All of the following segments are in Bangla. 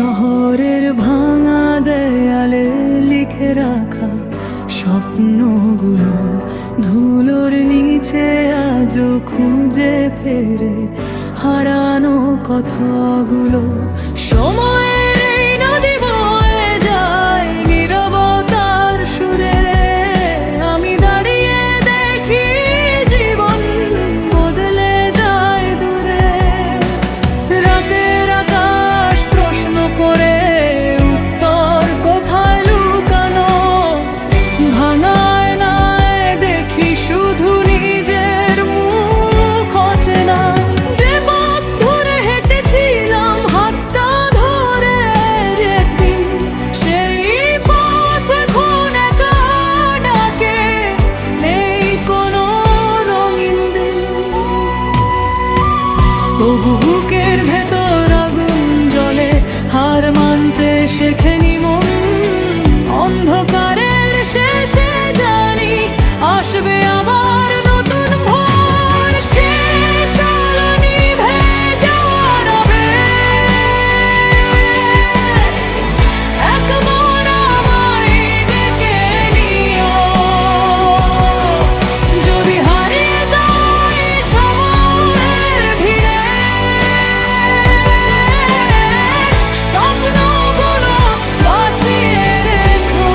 শহরের ভাঙা দেয়ালে লিখে রাখা স্বপ্নগুলো ধুলোর নিচে আজও খুঁজে ফেরে হারানো কথাগুলো। সময়ের এই নদী বয়ে যায় নীরবতার সুরে, আমি দাঁড়িয়ে দেখি জীবন বদলে যায় দূরে। রাতের আকাশ প্রশ্ন করে উত্তর কোথায় লুকানো, ভাঙায় নায় দেখি শুধু নিজের মুখ অচেনা। যে পথ ধরে হেঁটেছিলাম হাতটা ধরে একদিন, সেই পথ এখন একা ডাকে, নেই কোনো রঙিন দিন। তবু বুকের ভেতর আগুন জ্বলে, হার মানতে শেখেনি মন। অন্ধকারের শেষে জানি আসবে আবার নতুন ভোর। শেষ আলো নিভে যাওয়ার আগে এক মন আমায় ডেকে নিও। যদি হারিয়ে যাই সময়ের ভিড়ে, স্বপ্নগুলো বাঁচিয়ে রেখো।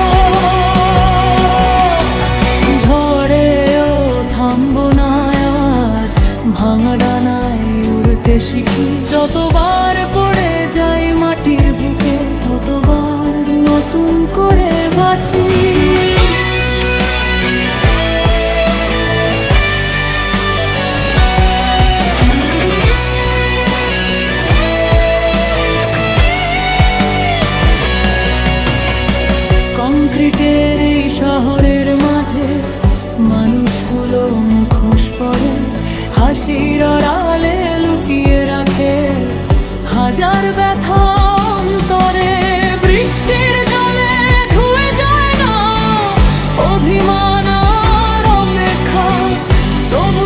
ঝড়েও থামবো না আর, ভাঙা ডানায় উড়তে শিখি। যতবার পড়ে যাই মাটির বুকে, ততবার নতুন করে বাঁচি। কংক্রিটের এই শহরের মাঝে মানুষগুলো মুখোশ পরে, হাসির আড়ালে লুকিয়ে রাখে হাজার ব্যথা অন্তরে। বৃষ্টির জলে ধুয়ে যায় না অভিমান আর অপেক্ষা, তবু